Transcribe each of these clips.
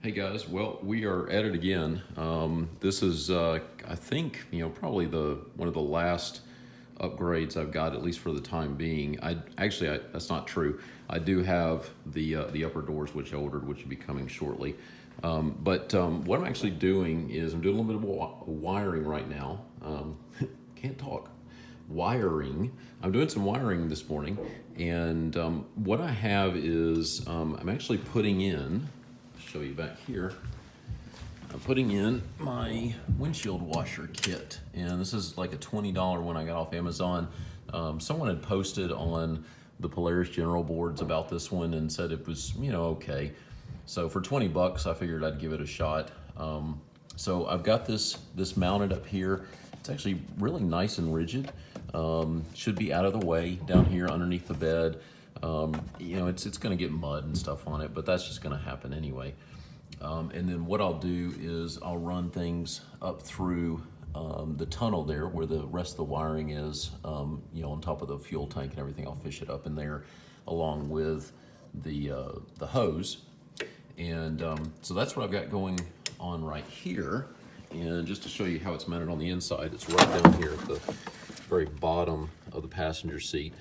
Hey guys, well, we are at it again. This is, I think, probably one of the last upgrades I've got, at least for the time being. That's not true. I do have the upper doors, which I ordered, which will be coming shortly. But what I'm actually doing is I'm doing a little bit of wiring right now. Can't talk. Wiring. I'm doing some wiring this morning, and what I have is I'm actually putting in. Show you back here. I'm putting in my windshield washer kit, and this is like a $20 one I got off Amazon. Someone had posted on the Polaris general boards about this one and said it was, okay. So for 20 bucks, I figured I'd give it a shot. So I've got this mounted up here. It's actually really nice and rigid. Should be out of the way down here underneath the bed. It's going to get mud and stuff on it, but that's just going to happen anyway. And then what I'll do is I'll run things up through the tunnel there where the rest of the wiring is, on top of the fuel tank and everything. I'll fish it up in there along with the hose. And so that's what I've got going on right here. And just to show you how it's mounted on the inside, it's right down here at the very bottom of the passenger seat.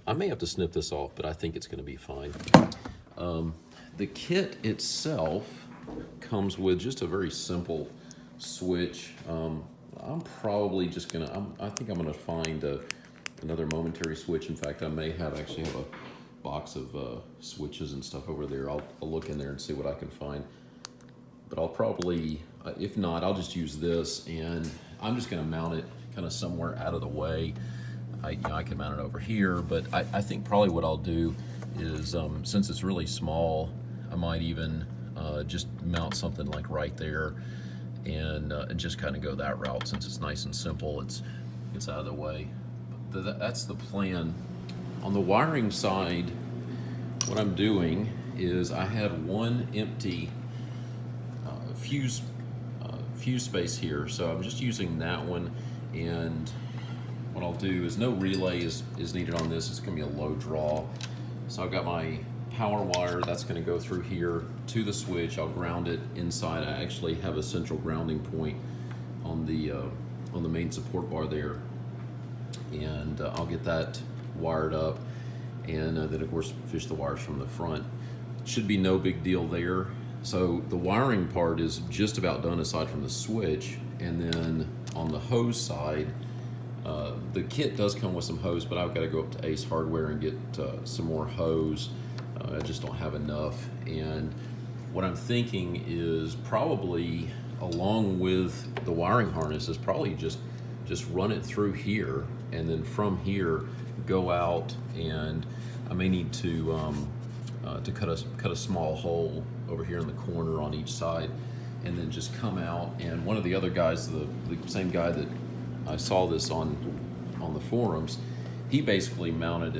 I may have to snip this off, but I think it's going to be fine. The kit itself comes with just a very simple switch. I'm probably just going to, I think I'm going to find another momentary switch. In fact, I may actually have a box of switches and stuff over there. I'll look in there and see what I can find. But I'll probably, if not, I'll just use this, and I'm just going to mount it kind of somewhere out of the way. I can mount it over here, but I think probably what I'll do is, since it's really small, I might even just mount something like right there and just kind of go that route. Since it's nice and simple, it's out of the way. That's the plan. On the wiring side, what I'm doing is I had one empty fuse space here, so I'm just using that one. And what I'll do is no relay is needed on this. It's going to be a low draw. So I've got my power wire that's going to go through here to the switch. I'll ground it inside. I actually have a central grounding point on the main support bar there, and I'll get that wired up, and then of course fish the wires from the front. Should be no big deal there. So the wiring part is just about done aside from the switch, and then on the hose side, the kit does come with some hose, but I've got to go up to Ace Hardware and get some more hose. I just don't have enough. And what I'm thinking is probably, along with the wiring harness, is probably just run it through here, and then from here go out, and I may need to cut a small hole over here in the corner on each side, and then just come out. And one of the other guys, the same guy that I saw this on the forums, he basically mounted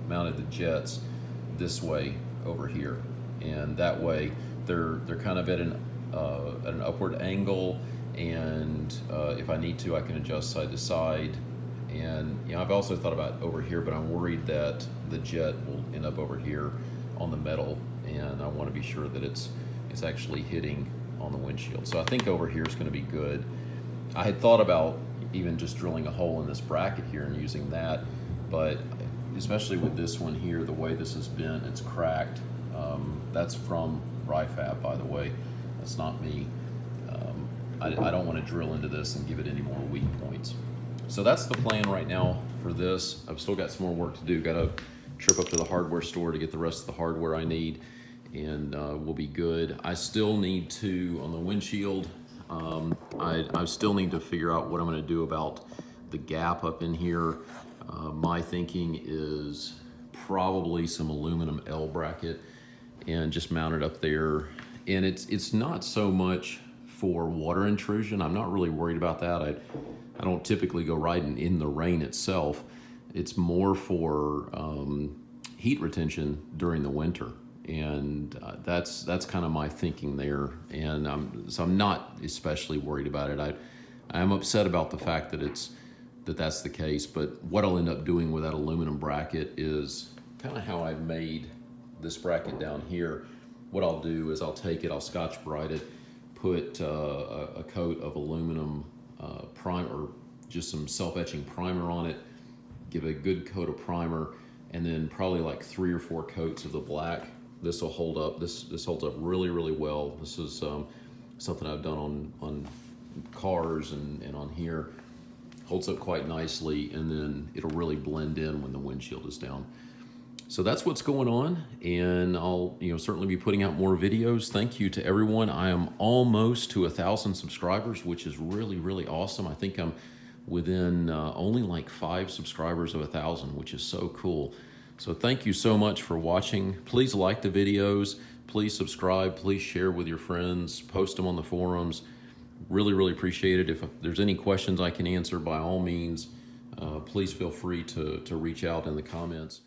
the jets this way over here, and that way they're kind of at an upward angle, and if I need to, I can adjust side to side. And I've also thought about over here, but I'm worried that the jet will end up over here on the metal, and I want to be sure that it's actually hitting on the windshield. So I think over here is going to be good. I had thought about even just drilling a hole in this bracket here and using that, but especially with this one here, the way this has been, it's cracked. That's from Ryfab, by the way. That's not me. I don't want to drill into this and give it any more weak points. So that's the plan right now for this. I've still got some more work to do. Got to trip up to the hardware store to get the rest of the hardware I need, and we'll be good. I still need to, on the windshield, I still need to figure out what I'm going to do about the gap up in here. My thinking is probably some aluminum L bracket and just mount it up there. And it's not so much for water intrusion. I'm not really worried about that. I don't typically go riding in the rain itself. It's more for heat retention during the winter. And that's kind of my thinking there, and so I'm not especially worried about it. I'm upset about the fact that that's the case, but what I'll end up doing with that aluminum bracket is kind of how I made this bracket down here. what I'll do is I'll take it, I'll Scotch Brite it, put a coat of aluminum primer, or just some self-etching primer on it, give it a good coat of primer, and then probably like 3 or 4 coats of the black. This will hold up. This holds up really, really well. This is something I've done on cars and on here. Holds up quite nicely, and then it'll really blend in when the windshield is down. So that's what's going on, and I'll certainly be putting out more videos. Thank you to everyone. I am almost to 1,000 subscribers, which is really, really awesome. I think I'm within only like 5 subscribers of 1,000, which is so cool. So thank you so much for watching. Please like the videos. Please subscribe. Please share with your friends. Post them on the forums. Really, really appreciate it. If there's any questions I can answer, by all means, please feel free to reach out in the comments.